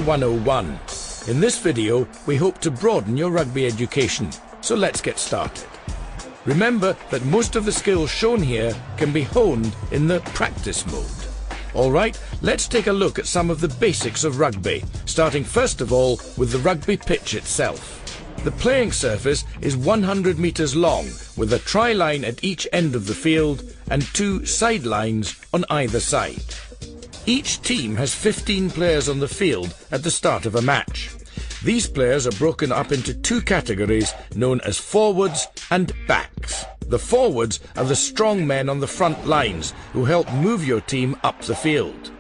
101. In this video, we hope to broaden your rugby education, so let's get started. Remember that most of the skills shown here can be honed in the practice mode. Alright, let's take a look at some of the basics of rugby, starting first of all with the rugby pitch itself. The playing surface is 100 metres long, with a try line at each end of the field and 2 sidelines on either side. Each team has 15 players on the field at the start of a match. These players are broken up into 2 categories known as forwards and backs. The forwards are the strong men on the front lines who help move your team up the field.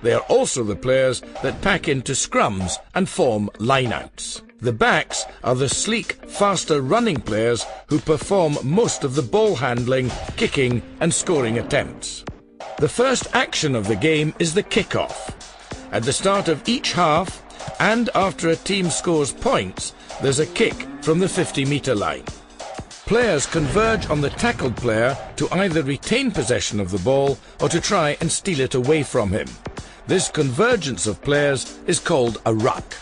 They are also the players that pack into scrums and form lineouts. The backs are the sleek, faster running players who perform most of the ball handling, kicking and scoring attempts. The first action of the game is the kick-off. At the start of each half and after a team scores points, there's a kick from the 50-metre line. Players converge on the tackled player to either retain possession of the ball or to try and steal it away from him. This convergence of players is called a ruck.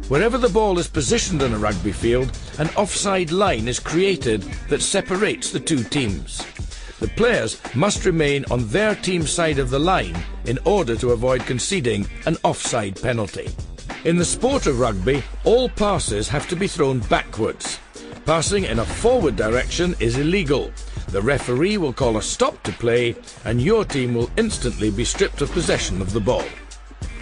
Wherever the ball is positioned on a rugby field, an offside line is created that separates the 2 teams. The players must remain on their team's side of the line in order to avoid conceding an offside penalty. In the sport of rugby, all passes have to be thrown backwards. Passing in a forward direction is illegal. The referee will call a stop to play and your team will instantly be stripped of possession of the ball.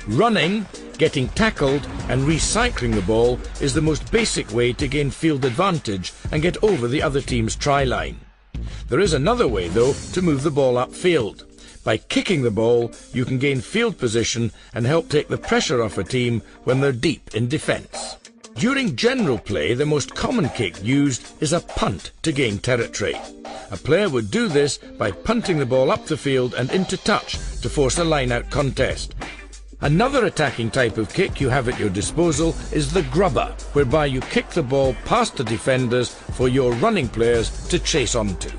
Running, getting tackled and recycling the ball is the most basic way to gain field advantage and get over the other team's try line. There is another way, though, to move the ball upfield. By kicking the ball, you can gain field position and help take the pressure off a team when they're deep in defence. During general play, the most common kick used is a punt to gain territory. A player would do this by punting the ball up the field and into touch to force a line-out contest. Another attacking type of kick you have at your disposal is the grubber, whereby you kick the ball past the defenders for your running players to chase onto.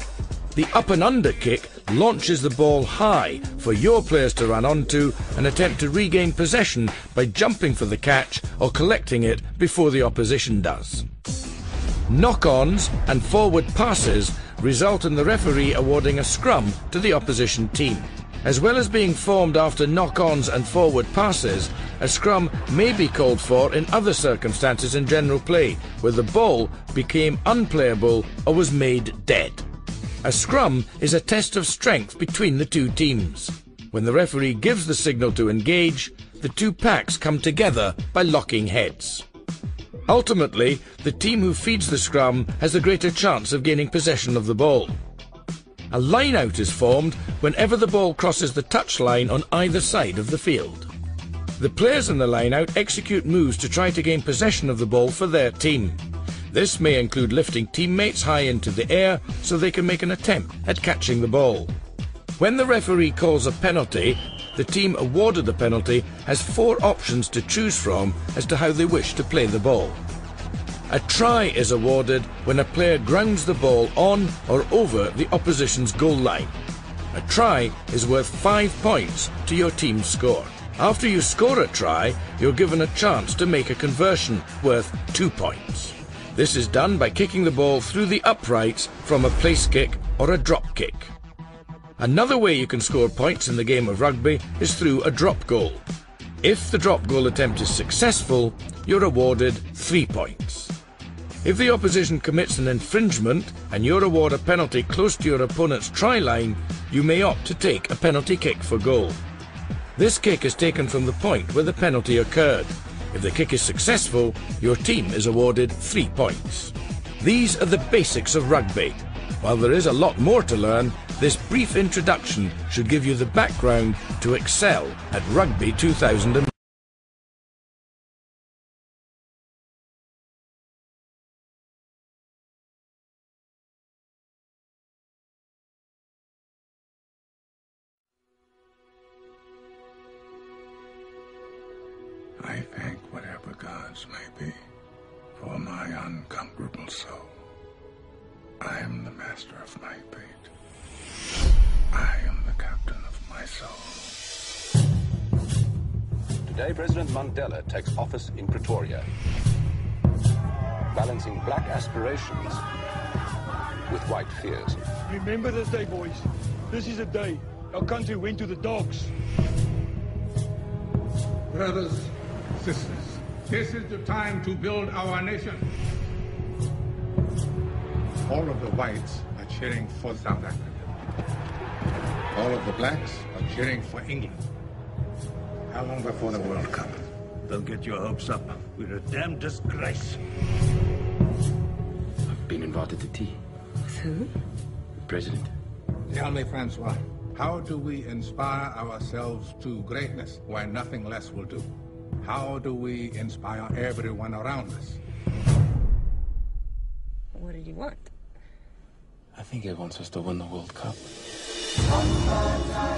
The up and under kick launches the ball high for your players to run onto and attempt to regain possession by jumping for the catch or collecting it before the opposition does. Knock-ons and forward passes result in the referee awarding a scrum to the opposition team. As well as being formed after knock-ons and forward passes, a scrum may be called for in other circumstances in general play, where the ball became unplayable or was made dead. A scrum is a test of strength between the 2 teams. When the referee gives the signal to engage, the 2 packs come together by locking heads. Ultimately, the team who feeds the scrum has the greater chance of gaining possession of the ball. A line-out is formed whenever the ball crosses the touchline on either side of the field. The players in the line-out execute moves to try to gain possession of the ball for their team. This may include lifting teammates high into the air so they can make an attempt at catching the ball. When the referee calls a penalty, the team awarded the penalty has 4 options to choose from as to how they wish to play the ball. A try is awarded when a player grounds the ball on or over the opposition's goal line. A try is worth 5 points to your team's score. After you score a try, you're given a chance to make a conversion worth 2 points. This is done by kicking the ball through the uprights from a place kick or a drop kick. Another way you can score points in the game of rugby is through a drop goal. If the drop goal attempt is successful, you're awarded 3 points. If the opposition commits an infringement and you award a penalty close to your opponent's try line, you may opt to take a penalty kick for goal. This kick is taken from the point where the penalty occurred. If the kick is successful, your team is awarded 3 points. These are the basics of rugby. While there is a lot more to learn, this brief introduction should give you the background to excel at Rugby 2000. I thank whatever gods may be for my uncomfortable soul. I am the master of my fate. I am the captain of my soul. Today, President Mandela takes office in Pretoria, balancing black aspirations with white fears. Remember this day, boys. This is a day our country went to the dogs. Brothers, sisters, this is the time to build our nation. All of the whites are cheering for South Africa. All of the blacks are cheering for England. How long before the World Cup? Don't get your hopes up. We're a damn disgrace. I've been invited to tea. Who? President. Tell me, Francois, how do we inspire ourselves to greatness when nothing less will do? How do we inspire everyone around us? What did you want? I think he wants us to win the World Cup.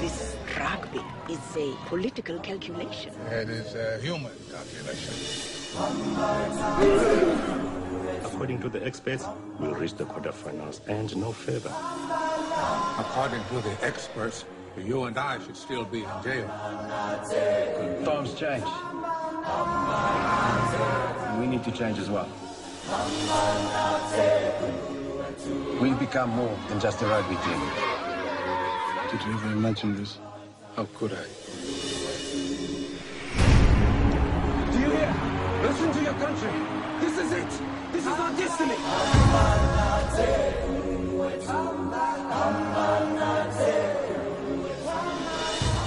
This rugby is a political calculation. It is a human calculation. According to the experts, we'll reach the quarterfinals and no further. According to the experts, you and I should still be in jail. Times change. We need to change as well. We become more than just a rugby team. Did you ever imagine this? How could I? Do you hear? Listen to your country. This is it. This is our destiny.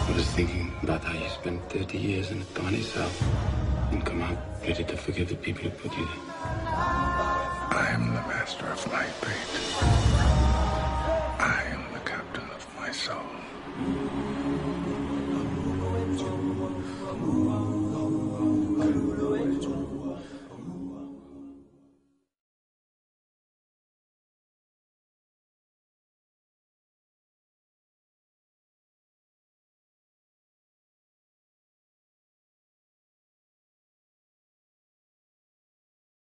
I was thinking about how you spent 30 years in a tiny cell and come out ready to forgive the people who put you there. I am the master of my fate. I am the captain of my soul.